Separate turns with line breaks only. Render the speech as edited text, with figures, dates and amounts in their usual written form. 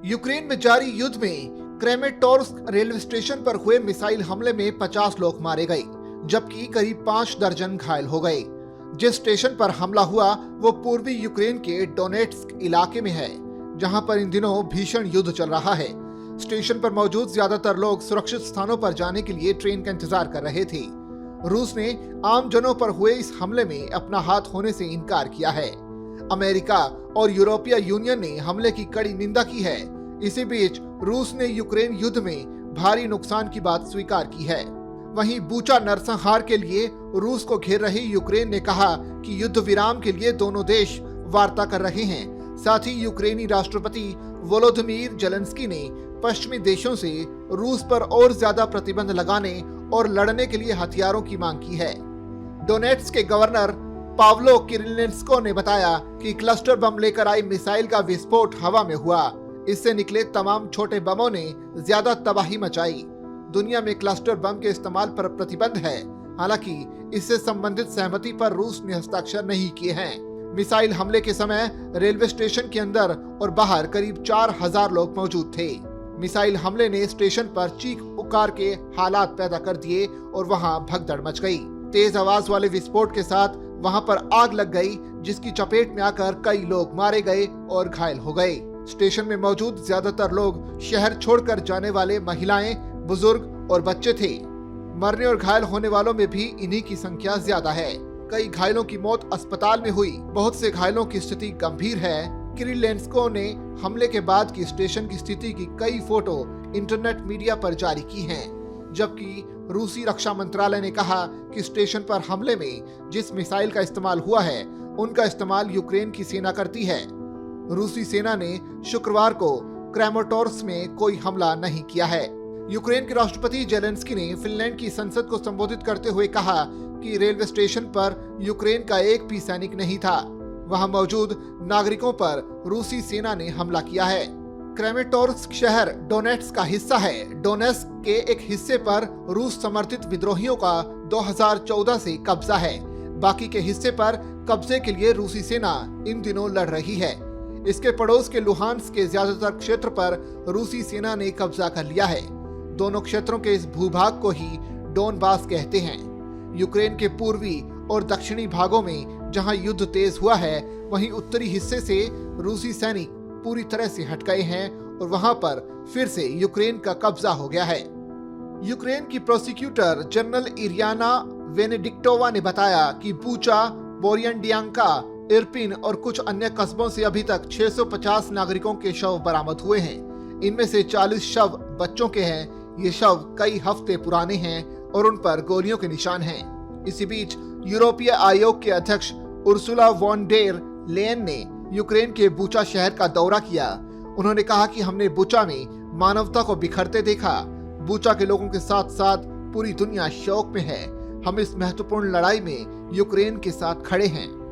Ukraine में जारी युद्ध में क्रेमेटोर्स्क रेलवे स्टेशन पर हुए मिसाइल हमले में 50 लोग मारे गए, जबकि करीब 5 दर्जन घायल हो गए। जिस स्टेशन पर हमला हुआ वो पूर्वी यूक्रेन के डोनेट्स्क इलाके में है, जहां पर इन दिनों भीषण युद्ध चल रहा है। स्टेशन पर मौजूद ज्यादातर लोग सुरक्षित स्थानों पर जाने के लिए ट्रेन का इंतजार कर रहे थे। रूस ने आम जनों पर हुए इस हमले में अपना हाथ होने से इनकार किया है। अमेरिका और यूरोपीय यूनियन ने हमले की कड़ी निंदा की है। इसी बीच रूस ने यूक्रेन युद्ध में भारी नुकसान की बात स्वीकार की है। वहीं बुचा नरसंहार के लिए रूस को घेर रही यूक्रेन ने कहा कि युद्ध विराम के लिए दोनों देश वार्ता कर रहे हैं। साथ ही यूक्रेनी राष्ट्रपति वोलोदिमीर जेलेंस्की ने पश्चिमी देशों से रूस पर और ज्यादा प्रतिबंध लगाने और लड़ने के लिए हथियारों की मांग की है। डोनेट्स्क के गवर्नर पावलो किरिलेंस्को ने बताया कि क्लस्टर बम लेकर आई मिसाइल का विस्फोट हवा में हुआ। इससे निकले तमाम छोटे बमों ने ज्यादा तबाही मचाई। दुनिया में क्लस्टर बम के इस्तेमाल पर प्रतिबंध है, हालांकि इससे संबंधित सहमति पर रूस ने हस्ताक्षर नहीं किए हैं। मिसाइल हमले के समय रेलवे स्टेशन के अंदर और बाहर करीब 4000 लोग मौजूद थे। मिसाइल हमले ने स्टेशन पर चीख पुकार के हालात पैदा कर दिए और वहां भगदड़ मच गई। तेज आवाज वाले विस्फोट के साथ वहां पर आग लग गई, जिसकी चपेट में आकर कई लोग मारे गए और घायल हो गए। स्टेशन में मौजूद ज्यादातर लोग शहर छोड़कर जाने वाले महिलाएं, बुजुर्ग और बच्चे थे। मरने और घायल होने वालों में भी इन्हीं की संख्या ज्यादा है। कई घायलों की मौत अस्पताल में हुई। बहुत से घायलों की स्थिति गंभीर है। किरिलेंस्को ने हमले के बाद की स्टेशन की स्थिति की कई फोटो इंटरनेट मीडिया पर जारी की हैं, जबकि रूसी रक्षा मंत्रालय ने कहा कि स्टेशन पर हमले में जिस मिसाइल का इस्तेमाल हुआ है उनका इस्तेमाल यूक्रेन की सेना करती है। रूसी सेना ने शुक्रवार को क्रेमेटोर्स्क में कोई हमला नहीं किया है। यूक्रेन के राष्ट्रपति जेलेंस्की ने फिनलैंड की संसद को संबोधित करते हुए कहा कि रेलवे स्टेशन पर यूक्रेन का एक भी सैनिक नहीं था। वहां मौजूद नागरिकों पर रूसी सेना ने हमला किया है। क्रेमेटोर्स्क शहर डोनेट्स्क का हिस्सा है। डोनेट्स्क के एक हिस्से पर रूस समर्थित विद्रोहियों का 2014 से कब्जा है। बाकी के हिस्से पर कब्जे के लिए रूसी सेना इन दिनों लड़ रही है। इसके पड़ोस के लुहान्स्क के ज्यादातर क्षेत्र पर रूसी सेना ने कब्जा कर लिया है। दोनों क्षेत्रों के इस भूभाग को ही डोनबास कहते हैं। यूक्रेन के पूर्वी और दक्षिणी भागों में जहां युद्ध तेज हुआ है, वहीं उत्तरी हिस्से से रूसी सैनिक पूरी तरह से हट गए हैं और वहां पर फिर से यूक्रेन का कब्जा हो गया है। यूक्रेन की प्रोसिक्यूटर जनरल इरियाना वेनेडिक्टोवा ने बताया कि बुचा, बोरियनडियांका, इरपिन और कुछ अन्य कस्बों से अभी तक 650 नागरिकों के शव बरामद हुए हैं। इनमें से 40 शव बच्चों के हैं। ये शव कई हफ्ते पुराने हैं और उन पर गोलियों के निशान हैं। इसी बीच यूरोपीय आयोग के अध्यक्ष उर्सुला वॉन डेर लेयन ने यूक्रेन के बुचा शहर का दौरा किया। उन्होंने कहा कि हमने बुचा में मानवता को बिखरते देखा। बुचा के लोगों के साथ साथ पूरी दुनिया शोक में है। हम इस महत्वपूर्ण लड़ाई में यूक्रेन के साथ खड़े हैं।